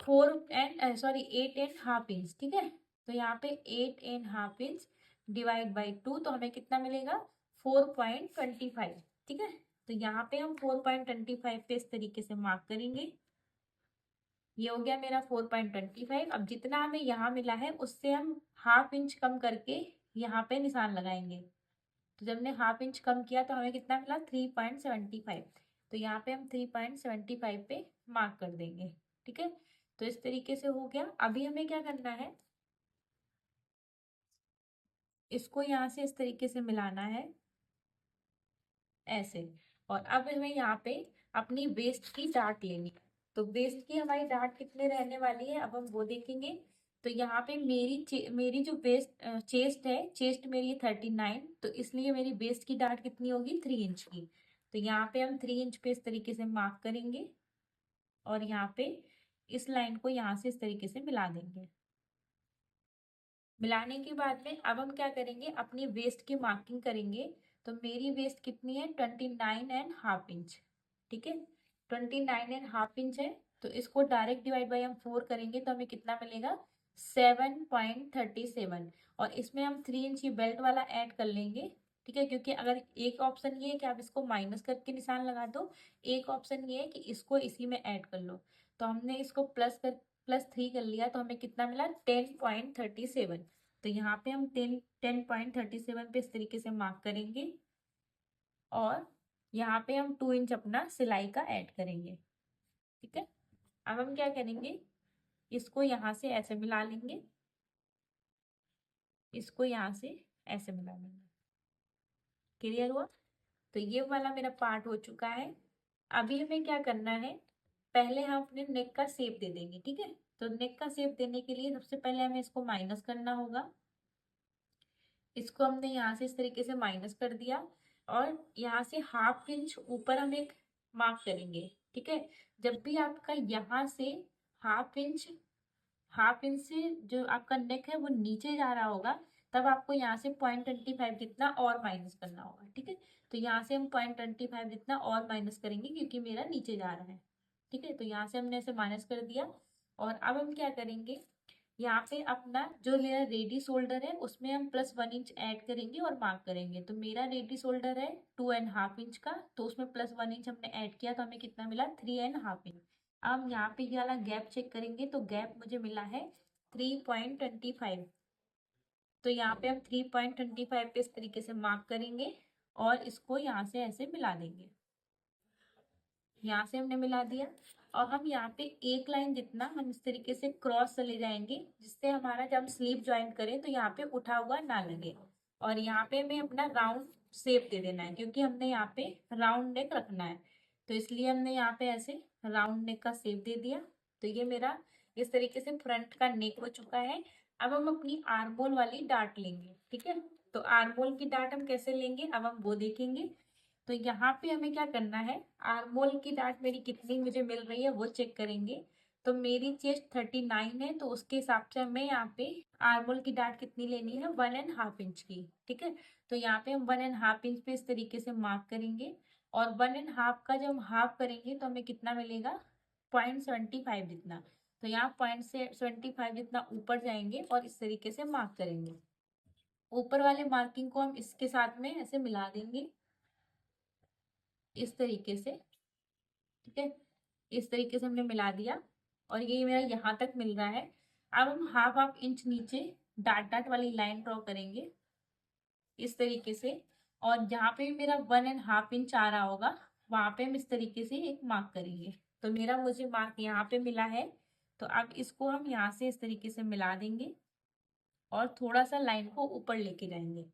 8.5 इंच। ठीक है, तो यहाँ पे 8.5 इंच डिवाइड बाई 2 तो हमें कितना मिलेगा 4.25। ठीक है, तो यहाँ पे हम 4.25 पे इस तरीके से मार्क करेंगे। ये हो गया मेरा 4.25। अब जितना हमें यहाँ मिला है उससे हम हाफ इंच कम करके यहाँ पे निशान लगाएंगे। तो जब हमने हाफ इंच कम किया तो हमें कितना मिला 3.75। तो यहाँ पे हम 3.75 पे मार्क कर देंगे। ठीक है, तो इस तरीके से हो गया। अभी हमें क्या करना है, इसको यहाँ से इस तरीके से मिलाना है ऐसे। और अब हमें यहाँ पे अपनी वेस्ट की डार्ट लेनी है। तो वेस्ट की हमारी डार्ट कितने रहने वाली है अब हम वो देखेंगे। तो यहाँ पे मेरी जो वेस्ट चेस्ट है, चेस्ट मेरी है 39। तो इसलिए मेरी वेस्ट की डार्ट कितनी होगी 3 इंच की। तो यहाँ पे हम 3 इंच पे इस तरीके से मार्क करेंगे और यहाँ पे इस लाइन को यहाँ से इस तरीके से मिला देंगे। मिलाने के बाद में अब हम क्या करेंगे, अपनी वेस्ट की मार्किंग करेंगे। तो मेरी वेस्ट कितनी है 29.5 इंच। ठीक है, 29.5 इंच है। तो इसको डायरेक्ट डिवाइड बाई हम 4 करेंगे तो हमें कितना मिलेगा 7.37। और इसमें हम 3 इंच की बेल्ट वाला ऐड कर लेंगे। ठीक है, क्योंकि अगर एक ऑप्शन ये है कि आप इसको माइनस करके निशान लगा दो, एक ऑप्शन ये है कि इसको इसी में ऐड कर लो। तो हमने इसको +3 कर लिया तो हमें कितना मिला 10.37। तो यहाँ पे हम 10.37 पे इस तरीके से मार्क करेंगे और यहाँ पे हम 2 इंच अपना सिलाई का ऐड करेंगे। ठीक है, अब हम क्या करेंगे, इसको यहाँ से ऐसे मिला लेंगे, इसको यहाँ से ऐसे मिला लेंगे। क्लियर हुआ? तो ये वाला मेरा पार्ट हो चुका है। अभी हमें क्या करना है, पहले हम अपने नेक का शेप दे देंगे। ठीक है, तो नेक का शेप देने के लिए सबसे पहले हमें इसको माइनस करना होगा। इसको हमने यहाँ से इस तरीके से माइनस कर दिया और यहाँ से हाफ इंच ऊपर हम एक मार्क करेंगे। ठीक है, जब भी आपका यहाँ से हाफ इंच से जो आपका नेक है वो नीचे जा रहा होगा तब आपको यहाँ से 0.25 जितना और माइनस करना होगा। ठीक है, तो यहाँ से हम 0.25 जितना और माइनस करेंगे क्योंकि मेरा नीचे जा रहा है। ठीक है, तो यहाँ से हमने ऐसे माइनस कर दिया और अब हम क्या करेंगे, यहाँ पे अपना जो मेरा रेडी शोल्डर है उसमें हम +1 इंच ऐड करेंगे और मार्क करेंगे। तो मेरा रेडी शोल्डर है 2.5 इंच का, तो उसमें +1 इंच हमने ऐड किया तो हमें कितना मिला 3.5 इंच। अब हम यहाँ पे ये वाला गैप चेक करेंगे तो गैप मुझे मिला है 3.25। तो यहाँ पे हम 3.25 पे इस तरीके से मार्क करेंगे और इसको यहाँ से ऐसे मिला देंगे। यहाँ से हमने मिला दिया और हम यहाँ पे एक लाइन जितना हम इस तरीके से क्रॉस चले जाएंगे जिससे हमारा जब हम स्लीव ज्वाइन करें तो यहाँ पे उठा हुआ ना लगे। और यहाँ पे हमें अपना राउंड शेप दे देना है क्योंकि हमने यहाँ पे राउंड नेक रखना है। तो इसलिए हमने यहाँ पे ऐसे राउंड नेक का शेप दे दिया। तो ये मेरा इस तरीके से फ्रंट का नेक हो चुका है। अब हम अपनी आर्म होल वाली डार्ट लेंगे। ठीक है, तो आर्मोल की डाट हम कैसे लेंगे अब हम वो देखेंगे। तो यहाँ पे हमें क्या करना है, आर्मोल की डाट मेरी कितनी मुझे मिल रही है वो चेक करेंगे। तो मेरी चेस्ट 39 है, तो उसके हिसाब से हमें यहाँ पे आर्मोल की डाट कितनी लेनी है, 1.5 इंच की। ठीक है, तो यहाँ पे हम 1.5 इंच पे इस तरीके से मार्क करेंगे। और 1.5 का जब हम हाफ करेंगे तो हमें कितना मिलेगा, 0.75 जितना। तो यहाँ 0.75 जितना ऊपर जाएंगे और इस तरीके से मार्क करेंगे। ऊपर वाले मार्किंग को हम इसके साथ में ऐसे मिला देंगे इस तरीके से। ठीक है, इस तरीके से हमने मिला दिया और ये मेरा यहाँ तक मिल रहा है। अब हम हाफ हाफ इंच नीचे डाट डाट वाली लाइन ड्रॉ करेंगे इस तरीके से। और जहाँ पे मेरा 1.5 इंच आ रहा होगा वहां पे हम इस तरीके से एक मार्क करेंगे। तो मेरा मुझे मार्क यहाँ पे मिला है, तो अब इसको हम यहाँ से इस तरीके से मिला देंगे और थोड़ा सा लाइन को ऊपर लेके जाएंगे।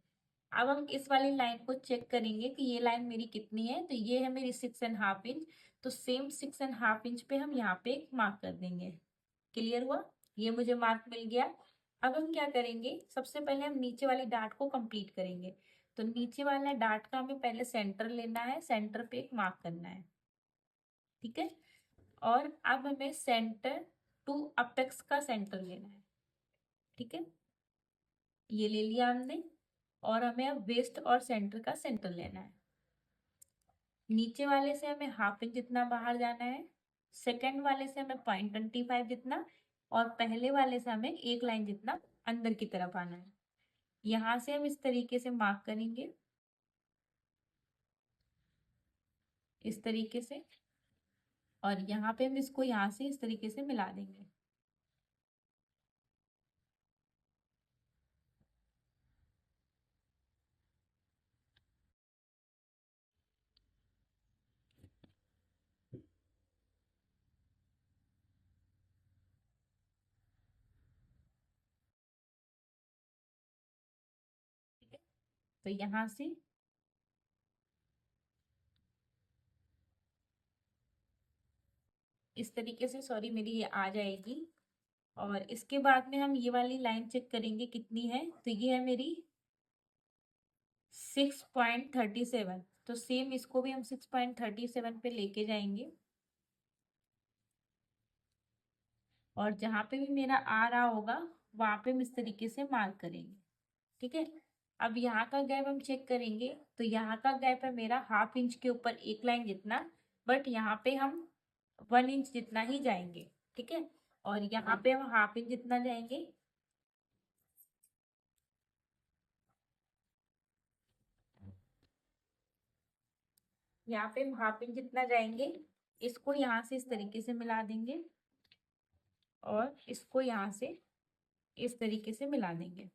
अब हम इस वाली लाइन को चेक करेंगे कि ये लाइन मेरी कितनी है, तो ये है मेरी 6.5 इंच। तो सेम 6.5 इंच पे हम यहाँ पे एक मार्क कर देंगे। क्लियर हुआ, ये मुझे मार्क मिल गया। अब हम क्या करेंगे, सबसे पहले हम नीचे वाली डाट को कंप्लीट करेंगे। तो नीचे वाला डाट का हमें पहले सेंटर लेना है, सेंटर पे एक मार्क करना है। ठीक है, और अब हमें सेंटर टू अपेक्स का सेंटर लेना है। ठीक है, ये ले लिया हमने। और हमें अब वेस्ट और सेंटर का सेंटर लेना है। नीचे वाले से हमें हाफ इंच जितना बाहर जाना है, सेकंड वाले से हमें 0.25 जितना, और पहले वाले से हमें एक लाइन जितना अंदर की तरफ आना है। यहाँ से हम इस तरीके से मार्क करेंगे इस तरीके से, और यहाँ पे हम इसको यहाँ से इस तरीके से मिला देंगे। ठीक है, तो यहाँ से इस तरीके से, सॉरी, मेरी ये आ जाएगी। और इसके बाद में हम ये वाली लाइन चेक करेंगे कितनी है, तो ये है मेरी 6.37। तो सेम इसको भी हम 6.37 पे लेके जाएंगे और जहाँ पे भी मेरा आ रहा होगा वहां पे हम इस तरीके से मार्क करेंगे। ठीक है, अब यहाँ का गैप हम चेक करेंगे। तो यहाँ का गैप है मेरा हाफ इंच के ऊपर एक लाइन जितना, बट यहाँ पे हम 1 इंच जितना ही जाएंगे। ठीक है, और यहाँ पे हम हाफ इंच जितना जाएंगे। यहाँ पे हम हाफ इंच जितना जाएंगे, इसको यहाँ से इस तरीके से मिला देंगे और इसको यहाँ से इस तरीके से मिला देंगे।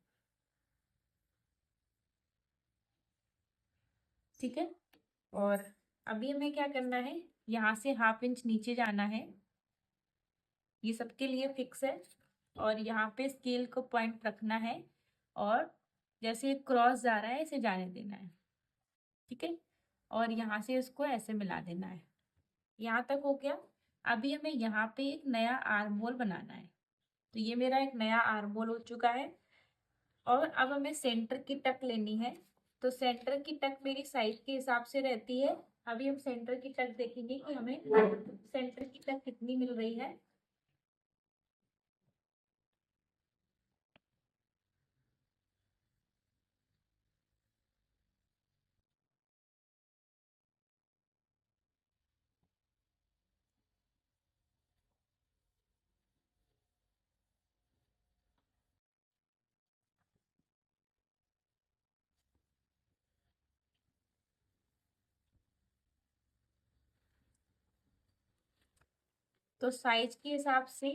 ठीक है, और अभी हमें क्या करना है, यहाँ से हाफ इंच नीचे जाना है, ये सबके लिए फिक्स है। और यहाँ पे स्केल को पॉइंट रखना है और जैसे क्रॉस जा रहा है इसे जाने देना है। ठीक है, और यहाँ से इसको ऐसे मिला देना है। यहाँ तक हो गया। अभी हमें यहाँ पे एक नया आर्म होल बनाना है। तो ये मेरा एक नया आर्म होल हो चुका है। और अब हमें सेंटर की टक लेनी है। तो सेंटर की टक मेरी साइज के हिसाब से रहती है। अभी हम सेंटर की टक देखेंगे कि हमें सेंटर की टक कितनी मिल रही है। तो साइज के हिसाब से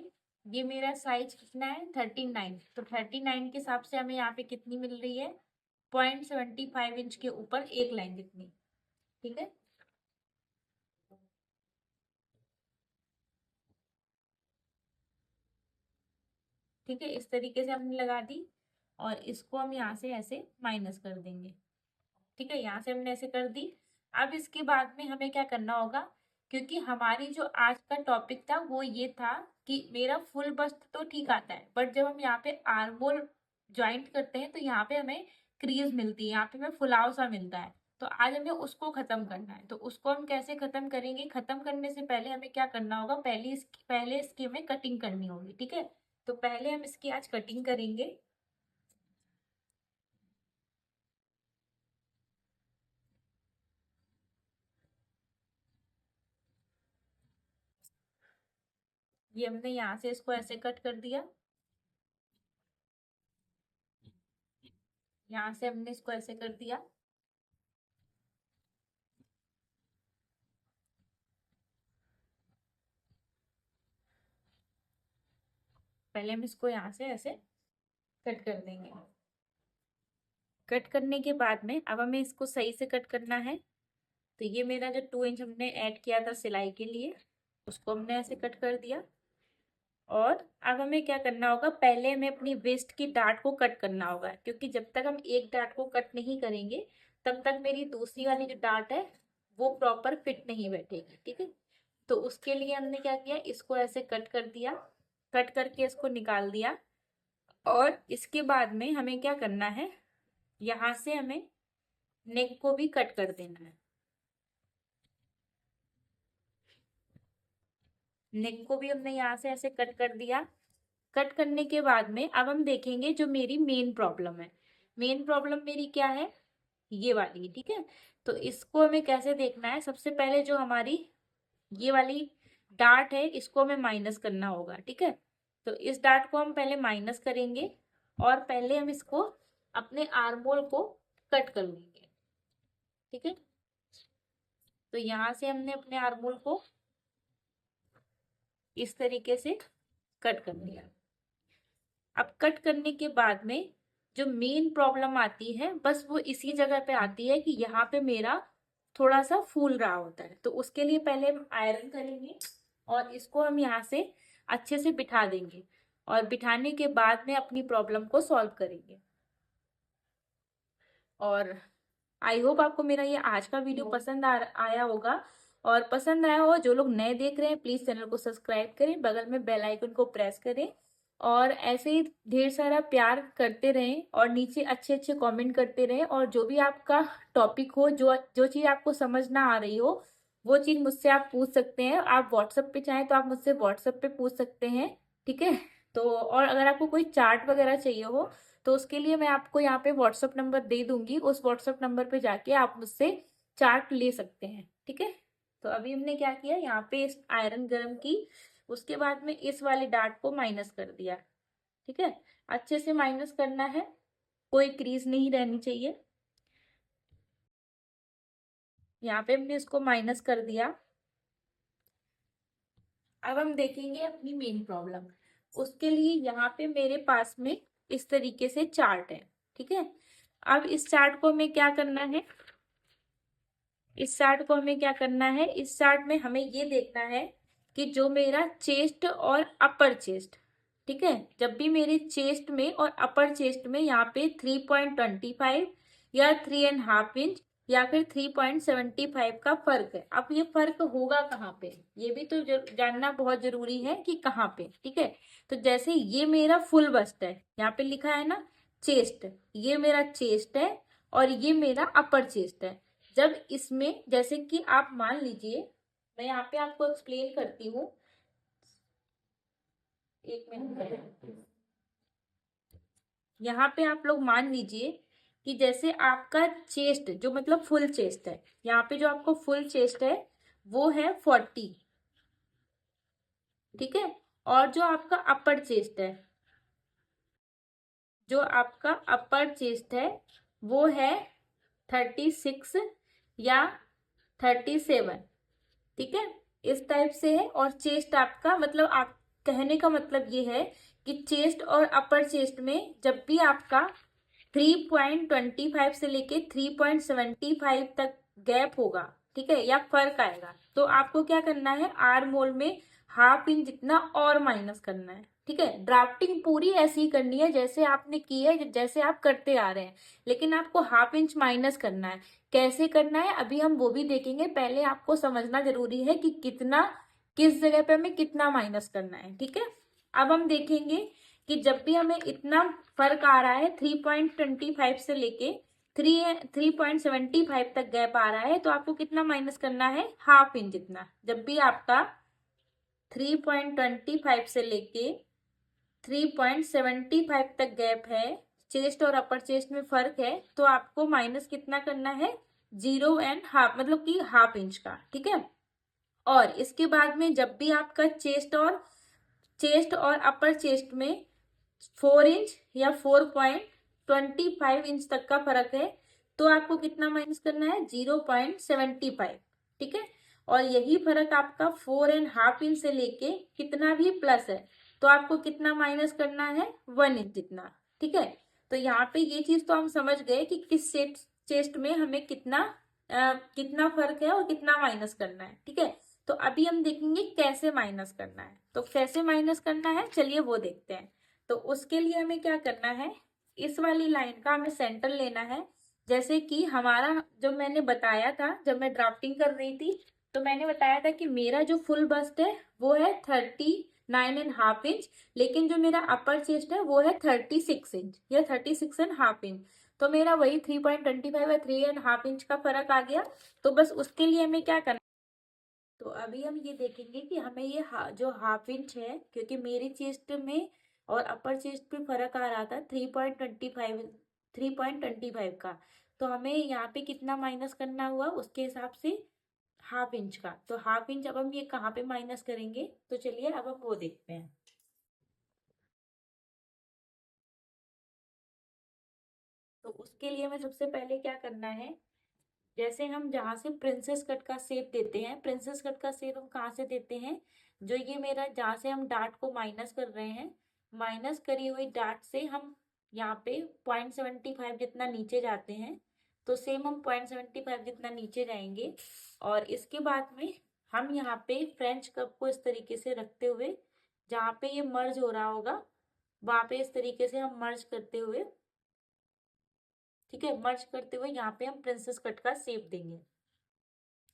ये मेरा साइज कितना है, 39। तो 39 के हिसाब से हमें यहाँ पे कितनी मिल रही है, 0.75 इंच के ऊपर एक लाइन जितनी। ठीक है, ठीक है, इस तरीके से हमने लगा दी और इसको हम यहाँ से ऐसे माइनस कर देंगे। ठीक है, यहाँ से हमने ऐसे कर दी। अब इसके बाद में हमें क्या करना होगा, क्योंकि हमारी जो आज का टॉपिक था वो ये था कि मेरा फुल बस्ट तो ठीक आता है, बट जब हम यहाँ पे आर्म होल ज्वाइंट करते हैं तो यहाँ पे हमें क्रीज मिलती है, यहाँ पे हमें फुलाव सा मिलता है। तो आज हमें उसको खत्म करना है। तो उसको हम कैसे खत्म करेंगे? खत्म करने से पहले हमें क्या करना होगा? पहले इसकी हमें कटिंग करनी होगी, ठीक है। तो पहले हम इसकी आज कटिंग करेंगे। ये हमने यहाँ से इसको ऐसे कट कर दिया, यहाँ से हमने इसको ऐसे कर दिया। पहले हम इसको यहाँ से ऐसे कट कर देंगे। कट करने के बाद में अब हमें इसको सही से कट करना है। तो ये मेरा जो 2 इंच हमने ऐड किया था सिलाई के लिए, उसको हमने ऐसे कट कर दिया। और अब हमें क्या करना होगा? पहले हमें अपनी वेस्ट की डार्ट को कट करना होगा, क्योंकि जब तक हम एक डार्ट को कट नहीं करेंगे तब तक मेरी दूसरी वाली जो डार्ट है वो प्रॉपर फिट नहीं बैठेगी, ठीक है। तो उसके लिए हमने क्या किया, इसको ऐसे कट कर दिया, कट करके इसको निकाल दिया। और इसके बाद में हमें क्या करना है, यहाँ से हमें नेक को भी कट कर देना है। नेक को भी हमने यहाँ से ऐसे कट कर दिया। कट करने के बाद में अब हम देखेंगे जो मेरी मेन प्रॉब्लम है। मेन प्रॉब्लम मेरी क्या है? ये वाली, ठीक है। तो इसको हमें कैसे देखना है? सबसे पहले जो हमारी ये वाली डार्ट है इसको हमें माइनस करना होगा, ठीक है। तो इस डार्ट को हम पहले माइनस करेंगे और पहले हम इसको अपने आर्महोल को कट कर लेंगे, ठीक है। तो यहाँ से हमने अपने आर्महोल को इस तरीके से कट कर लिया। अब कट करने के बाद में जो मेन प्रॉब्लम आती है बस वो इसी जगह पे आती है कि यहाँ पे मेरा थोड़ा सा फूल रहा होता है। तो उसके लिए पहले हम आयरन करेंगे और इसको हम यहाँ से अच्छे से बिठा देंगे और बिठाने के बाद में अपनी प्रॉब्लम को सॉल्व करेंगे। और आई होप आपको मेरा ये आज का वीडियो पसंद आया होगा। और पसंद आया हो, जो लोग नए देख रहे हैं प्लीज चैनल को सब्सक्राइब करें, बगल में बेल आइकन को प्रेस करें और ऐसे ही ढेर सारा प्यार करते रहें और नीचे अच्छे अच्छे कमेंट करते रहें। और जो भी आपका टॉपिक हो, जो जो चीज़ आपको समझ ना आ रही हो वो चीज़ मुझसे आप पूछ सकते हैं। आप व्हाट्सएप पे चाहें तो आप मुझसे व्हाट्सएप पे पूछ सकते हैं, ठीक है। तो और अगर आपको कोई चार्ट वगैरह चाहिए हो तो उसके लिए मैं आपको यहाँ पे व्हाट्सएप नंबर दे दूंगी, उस व्हाट्सएप नंबर पे जाके आप मुझसे चार्ट ले सकते हैं, ठीक है। तो अभी हमने क्या किया, यहाँ पे इस आयरन गरम की, उसके बाद में इस वाली डार्ट को माइनस कर दिया, ठीक है। अच्छे से माइनस करना है, कोई क्रीज नहीं रहनी चाहिए। यहाँ पे हमने इसको माइनस कर दिया। अब हम देखेंगे अपनी मेन प्रॉब्लम। उसके लिए यहाँ पे मेरे पास में इस तरीके से चार्ट है, ठीक है। अब इस चार्ट को हमें क्या करना है, इस चार्ट को हमें क्या करना है, इस चार्ट में हमें ये देखना है कि जो मेरा चेस्ट और अपर चेस्ट, ठीक है, जब भी मेरे चेस्ट में और अपर चेस्ट में यहाँ पे 3.25 या 3.5 इंच या फिर 3.75 का फर्क है। अब ये फर्क होगा कहाँ पे, ये भी तो जानना बहुत जरूरी है कि कहाँ पे, ठीक है। तो जैसे ये मेरा फुल बस्ट है, यहाँ पे लिखा है ना चेस्ट, ये मेरा चेस्ट है और ये मेरा अपर चेस्ट है। जब इसमें जैसे कि आप मान लीजिए, मैं यहाँ पे आपको एक्सप्लेन करती हूँ, एक मिनट। यहाँ पे आप लोग मान लीजिए कि जैसे आपका चेस्ट जो मतलब फुल चेस्ट है, यहाँ पे जो आपको फुल चेस्ट है वो है 40, ठीक है। और जो आपका अपर चेस्ट है, जो आपका अपर चेस्ट है वो है 36 या 37, ठीक है। इस टाइप से है। और चेस्ट आपका मतलब, आप कहने का मतलब ये है कि चेस्ट और अपर चेस्ट में जब भी आपका 3.25 से लेके 3.75 तक गैप होगा, ठीक है, या फर्क आएगा, तो आपको क्या करना है, आर्म होल में 1/2 इंच जितना और माइनस करना है, ठीक है। ड्राफ्टिंग पूरी ऐसी ही करनी है जैसे आपने की है, जैसे आप करते आ रहे हैं, लेकिन आपको 1/2 इंच माइनस करना है। कैसे करना है अभी हम वो भी देखेंगे, पहले आपको समझना जरूरी है कि कितना, किस जगह पे हमें कितना माइनस करना है, ठीक है। अब हम देखेंगे कि जब भी हमें इतना फर्क आ रहा है 3.25 से लेके 3.75 तक गैप आ रहा है, तो आपको कितना माइनस करना है, हाफ इंच इतना। जब भी आपका 3.25 से लेके 3.75 तक गैप है, चेस्ट और अपर चेस्ट में फर्क है, तो आपको माइनस कितना करना है, 0.5 मतलब कि हाफ इंच का, ठीक है। और इसके बाद में जब भी आपका चेस्ट और अपर चेस्ट में 4 इंच या 4.25 इंच तक का फर्क है, तो आपको कितना माइनस करना है, 0.75, ठीक है। और यही फर्क आपका 4.5 इंच से लेके कितना भी प्लस है, तो आपको कितना माइनस करना है, 1 इंच जितना, ठीक है। तो यहाँ पे ये चीज तो हम समझ गए कि किस चेस्ट में हमें कितना फर्क है और कितना माइनस करना है, ठीक है। तो अभी हम देखेंगे कैसे माइनस करना है। तो कैसे माइनस करना है, चलिए वो देखते हैं। तो उसके लिए हमें क्या करना है, इस वाली लाइन का हमें सेंटर लेना है। जैसे कि हमारा जो मैंने बताया था जब मैं ड्राफ्टिंग कर रही थी, तो मैंने बताया था कि मेरा जो फुल बस्ट है वो है 39.5 इंच, लेकिन जो मेरा अपर चेस्ट है वो है 36 इंच या 36.5 इंच। तो मेरा वही 3.25 या 3.5 इंच का फर्क आ गया। तो बस उसके लिए हमें क्या करना, तो अभी हम ये देखेंगे कि हमें ये जो हाफ इंच है, क्योंकि मेरी चेस्ट में और अपर चेस्ट पे फर्क आ रहा था 3.25 का, तो हमें यहाँ पे कितना माइनस करना हुआ उसके हिसाब से हाफ इंच का। तो हाफ इंच अब हम ये कहाँ पे माइनस करेंगे, तो चलिए अब हम वो देखते हैं। तो उसके लिए हमें सबसे पहले क्या करना है, जैसे हम जहाँ से प्रिंसेस कट का शेप देते हैं, प्रिंसेस कट का शेप हम कहाँ से देते हैं, जो ये मेरा जहाँ से हम डार्ट को माइनस कर रहे हैं, माइनस करी हुई डार्ट से हम यहाँ पे 0.75 जितना नीचे जाते हैं। तो सेम हम 0.75 जितना नीचे जाएंगे, और इसके बाद में हम यहाँ पे फ्रेंच कप को इस तरीके से रखते हुए, जहाँ पे ये मर्ज हो रहा होगा वहां पे इस तरीके से हम मर्ज करते हुए, ठीक है, मर्ज करते हुए यहाँ पे हम प्रिंसेस कट का शेप देंगे,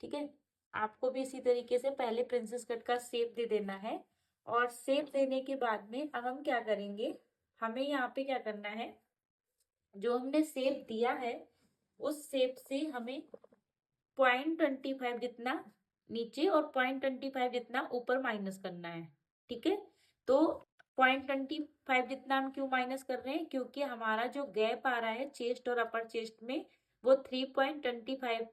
ठीक है। आपको भी इसी तरीके से पहले प्रिंसेस कट का शेप दे देना है। और शेप देने के बाद में अब हम क्या करेंगे, हमें यहाँ पे क्या करना है, जो हमने शेप दिया है उस शेप से हमें 0.25 जितना नीचे और 0.25 जितना ऊपर माइनस करना है, ठीक है। तो 0.25 जितना हम क्यों माइनस कर रहे हैं, क्योंकि हमारा जो गैप आ रहा है चेस्ट और अपर चेस्ट में वो 3.25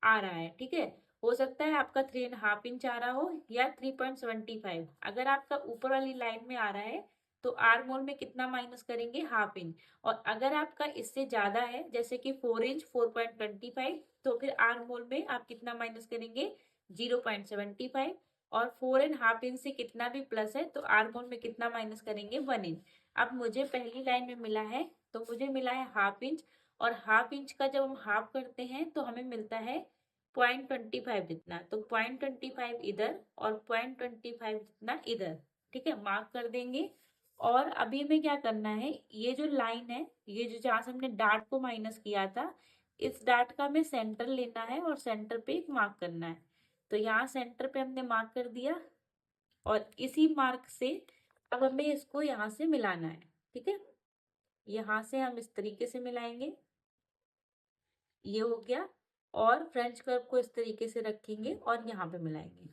आ रहा है, ठीक है। हो सकता है आपका 3.5 इंच आ रहा हो या 3.75। अगर आपका ऊपर वाली लाइन में आ रहा है तो आर मोल में कितना माइनस करेंगे, हाफ इंच। और अगर आपका इससे ज्यादा है जैसे कि 4 इंच 4.25, तो फिर आर मोल में आप कितना माइनस करेंगे, 0.75। और 4.5 इंच से कितना भी प्लस है तो आर मोल में कितना माइनस करेंगे, 1 इंच। अब मुझे पहली लाइन में मिला है, तो मुझे मिला है हाफ इंच। और हाफ इंच का जब हम हाफ करते हैं तो हमें मिलता है 0.25 जितना। तो 0.25 इधर और 0.25 जितना इधर, ठीक है, मार्क कर देंगे। और अभी हमें क्या करना है, ये जो लाइन है, ये जो जहां से हमने डार्ट को माइनस किया था, इस डार्ट का हमें सेंटर लेना है और सेंटर पे एक मार्क करना है। तो यहाँ सेंटर पे हमने मार्क कर दिया, और इसी मार्क से अब हमें इसको यहाँ से मिलाना है, ठीक है। यहाँ से हम इस तरीके से मिलाएंगे, ये हो गया। और फ्रेंच कर्व को इस तरीके से रखेंगे और यहाँ पे मिलाएंगे,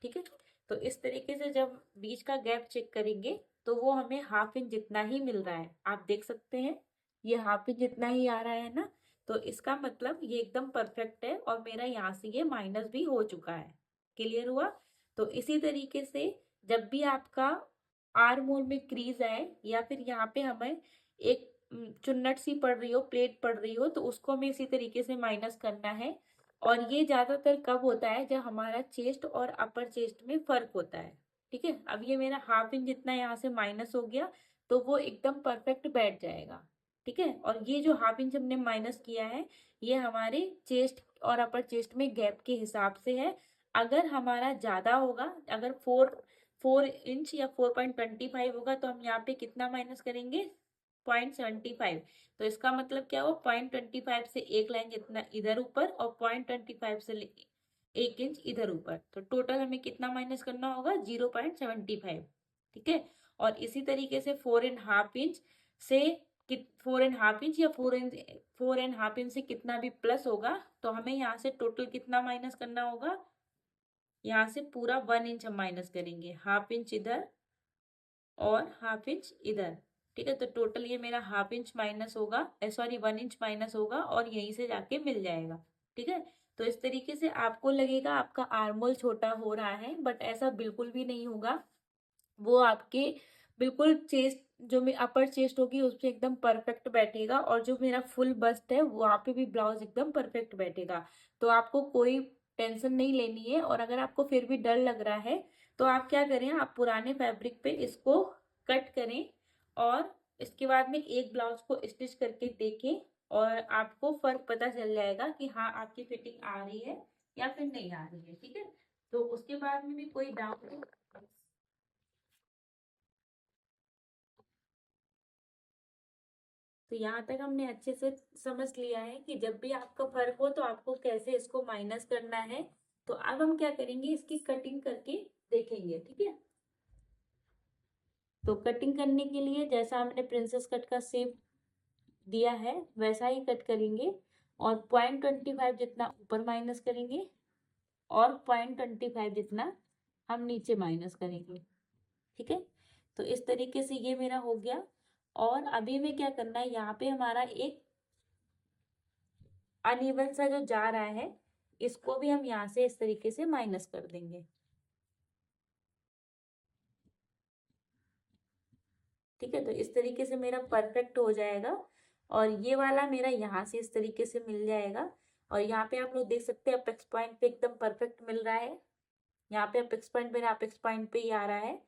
ठीक है। तो इस तरीके से जब बीच का गैप चेक करेंगे तो वो हमें हाफ इंच जितना ही मिल रहा है। आप देख सकते हैं ये हाफ इंच जितना ही आ रहा है ना, तो इसका मतलब ये एकदम परफेक्ट है और मेरा यहाँ से ये माइनस भी हो चुका है। क्लियर हुआ। तो इसी तरीके से जब भी आपका आर मोल में क्रीज आए या फिर यहाँ पे हमें एक चुन्नट सी पड़ रही हो, प्लेट पड़ रही हो, तो उसको हमें इसी तरीके से माइनस करना है। और ये ज्यादातर कब होता है, जब हमारा चेस्ट और अपर चेस्ट में फर्क होता है, ठीक है। अब ये मेरा हाफ इंच जितना यहाँ से माइनस हो गया, तो वो एकदम परफेक्ट बैठ जाएगा, ठीक है। और ये जो हाफ इंच हमने माइनस किया है, ये हमारे चेस्ट और अपर चेस्ट में गैप के हिसाब से है। अगर हमारा ज्यादा होगा, अगर 4 इंच या 4.25 होगा, तो हम यहाँ पे कितना माइनस करेंगे, 0.75। तो इसका मतलब क्या हुआ, 0.25 से एक लाइन जितना इधर ऊपर और 0.25 से 1 इंच इधर ऊपर। तो टोटल हमें कितना माइनस करना होगा, 0.75, ठीक है। और इसी तरीके से 4.5 इंच से 4.5 इंच या 4.5 इंच से कितना भी प्लस होगा तो हमें यहाँ से टोटल कितना माइनस करना होगा, यहाँ से पूरा 1 इंच हम माइनस करेंगे, 1/2 इंच इधर और 1/2 इंच इधर। ठीक है, तो टोटल ये मेरा 1/2 इंच माइनस होगा, सॉरी 1 इंच माइनस होगा और यहीं से जाके मिल जाएगा। ठीक है, तो इस तरीके से आपको लगेगा आपका आर्मोल छोटा हो रहा है, बट ऐसा बिल्कुल भी नहीं होगा। वो आपके बिल्कुल चेस्ट, जो मेरी अपर चेस्ट होगी उस पे एकदम परफेक्ट बैठेगा और जो मेरा फुल बस्ट है वहाँ पे भी ब्लाउज एकदम परफेक्ट बैठेगा। तो आपको कोई टेंशन नहीं लेनी है। और अगर आपको फिर भी डर लग रहा है तो आप क्या करें, आप पुराने फैब्रिक पे इसको कट करें और इसके बाद में एक ब्लाउज को स्टिच करके देखें और आपको फर्क पता चल जाएगा कि हाँ आपकी फिटिंग आ रही है या फिर नहीं आ रही है। ठीक है, तो उसके बाद में भी कोई डाउट, तो यहाँ तक हमने अच्छे से समझ लिया है कि जब भी आपका फर्क हो तो आपको कैसे इसको माइनस करना है। तो अब हम क्या करेंगे, इसकी कटिंग करके देखेंगे। ठीक है, तो कटिंग करने के लिए जैसा हमने प्रिंसेस कट का शेप दिया है वैसा ही कट करेंगे और 0.25 जितना ऊपर माइनस करेंगे और 0.25 जितना हम नीचे माइनस करेंगे। ठीक है, तो इस तरीके से ये मेरा हो गया। और अभी में क्या करना है, यहाँ पे हमारा एक अनइवन सा जो जा रहा है इसको भी हम यहाँ से इस तरीके से माइनस कर देंगे। ठीक है, तो इस तरीके से मेरा परफेक्ट हो जाएगा और ये वाला मेरा यहाँ से इस तरीके से मिल जाएगा। और यहाँ पे आप लोग देख सकते हैं अपेक्स पॉइंट पे एकदम परफेक्ट मिल रहा है। यहाँ पे अपेक्स पॉइंट मेरा अपेक्स पॉइंट पे ही आ रहा है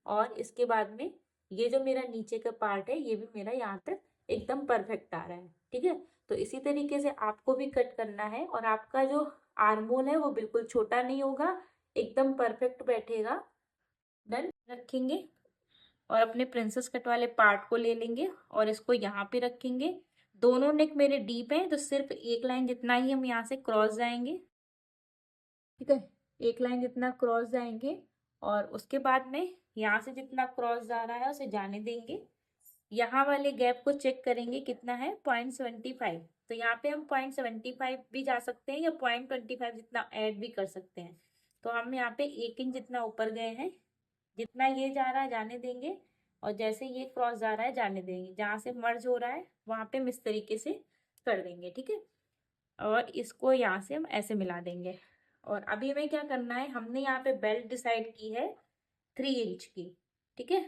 और इसके बाद में ये जो मेरा नीचे का पार्ट है ये भी मेरा यहाँ तक एकदम परफेक्ट आ रहा है। ठीक है, तो इसी तरीके से आपको भी कट करना है और आपका जो आर्मोल है वो बिल्कुल छोटा नहीं होगा, एकदम परफेक्ट बैठेगा। डन रखेंगे और अपने प्रिंसेस कट वाले पार्ट को ले लेंगे और इसको यहाँ पे रखेंगे। दोनों नेक मेरे डीप हैं तो सिर्फ एक लाइन जितना ही हम यहाँ से क्रॉस जाएंगे। ठीक है, एक लाइन जितना क्रॉस जाएंगे और उसके बाद में यहाँ से जितना क्रॉस जा रहा है उसे जाने देंगे। यहाँ वाले गैप को चेक करेंगे कितना है, 0.75। तो यहाँ पे हम 0.75 भी जा सकते हैं या 0.25 जितना ऐड भी कर सकते हैं। तो हम यहाँ पे 1 इंच जितना ऊपर गए हैं, जितना ये जा रहा है जाने देंगे और जैसे ये क्रॉस जा रहा है जाने देंगे, जहाँ से मर्ज हो रहा है वहां पे हम इस तरीके से कर देंगे। ठीक है, और इसको यहाँ से हम ऐसे मिला देंगे। और अभी हमें क्या करना है, हमने यहाँ पे बेल्ट डिसाइड की है 3 इंच की। ठीक है,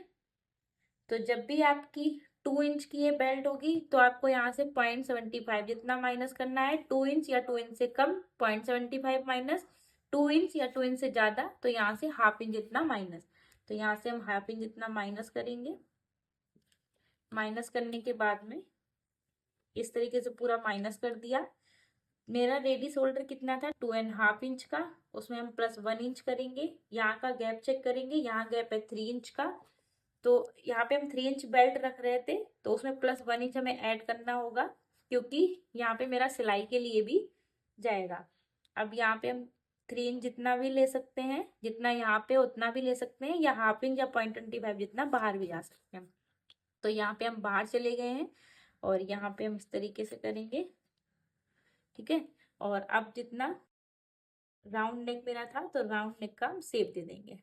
तो जब भी आपकी 2 इंच की ये बेल्ट होगी तो आपको यहाँ से 0.75 जितना माइनस करना है। 2 इंच या 2 इंच से कम 0.75 माइनस, 2 इंच या 2 इंच से ज्यादा तो यहाँ से 1/2 इंच जितना माइनस। तो यहाँ से हम 1/2 इंच जितना माइनस करेंगे। माइनस करने के बाद में इस तरीके से पूरा माइनस कर दिया। मेरा रेडी शोल्डर कितना था, 2.5 इंच का, उसमें हम प्लस 1 इंच करेंगे। यहाँ का गैप चेक करेंगे, यहाँ गैप है 3 इंच का। तो यहाँ पे हम 3 इंच बेल्ट रख रहे थे तो उसमें प्लस 1 इंच हमें ऐड करना होगा क्योंकि यहाँ पे मेरा सिलाई के लिए भी जाएगा। अब यहाँ पे हम 3 इंच जितना भी ले सकते हैं, जितना यहाँ पे उतना भी ले सकते हैं, या 1/2 इंच या 0.25 जितना बाहर भी जा सकते हैं। तो यहाँ पे हम बाहर चले गए हैं और यहाँ पे हम इस तरीके से करेंगे। ठीक है, और अब जितना राउंड नेक मेरा था तो राउंड नेक का हम शेप दे देंगे।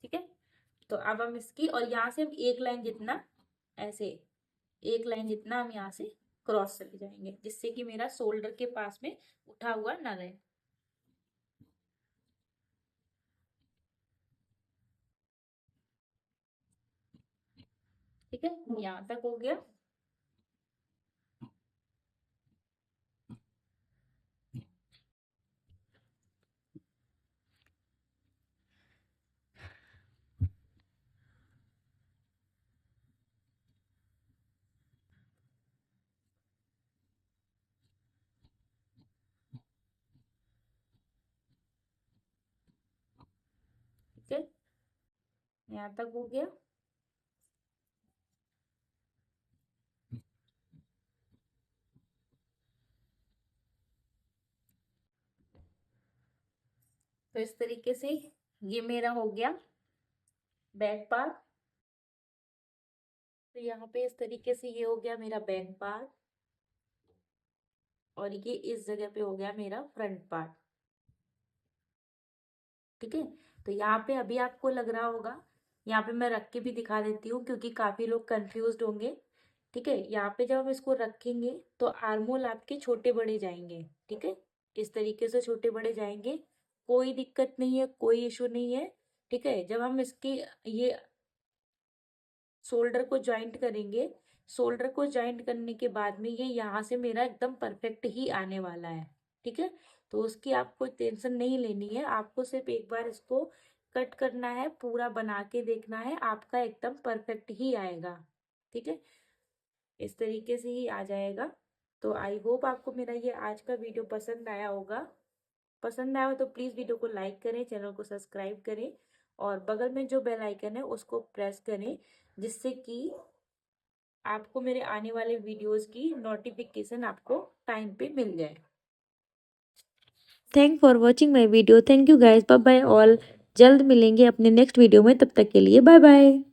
ठीक है, तो अब हम इसकी और यहाँ से हम एक लाइन जितना ऐसे, एक लाइन जितना हम यहाँ से क्रॉस चले जाएंगे जिससे कि मेरा शोल्डर के पास में उठा हुआ ना रहे। ठीक है, यहाँ तक हो गया। ठीक है, यहाँ तक हो गया। तो इस तरीके से ये मेरा हो गया बैक पार्ट। तो यहाँ पे इस तरीके से ये हो गया मेरा बैक पार्ट, और ये इस जगह पे हो गया मेरा फ्रंट पार्ट। ठीक है, तो यहाँ पे अभी आपको लग रहा होगा, यहाँ पे मैं रख के भी दिखा देती हूँ क्योंकि काफी लोग कंफ्यूज्ड होंगे। ठीक है, यहाँ पे जब हम इसको रखेंगे तो आर्मोल आपके छोटे बड़े जाएंगे। ठीक है, इस तरीके से छोटे बड़े जाएंगे, कोई दिक्कत नहीं है, कोई इशू नहीं है। ठीक है, जब हम इसके ये शोल्डर को ज्वाइंट करेंगे, शोल्डर को ज्वाइंट करने के बाद में ये यहाँ से मेरा एकदम परफेक्ट ही आने वाला है। ठीक है, तो उसकी आपको टेंशन नहीं लेनी है, आपको सिर्फ एक बार इसको कट करना है, पूरा बना के देखना है, आपका एकदम परफेक्ट ही आएगा। ठीक है, इस तरीके से ही आ जाएगा। तो आई होप आपको मेरा ये आज का वीडियो पसंद आया होगा। पसंद आया हो तो प्लीज़ वीडियो को लाइक करें, चैनल को सब्सक्राइब करें, और बगल में जो बेल आइकन है उसको प्रेस करें, जिससे कि आपको मेरे आने वाले वीडियोस की नोटिफिकेशन आपको टाइम पे मिल जाए। Thank for watching my video. Thank you guys, bye bye all. जल्द मिलेंगे अपने नेक्स्ट वीडियो में, तब तक के लिए बाय बाय।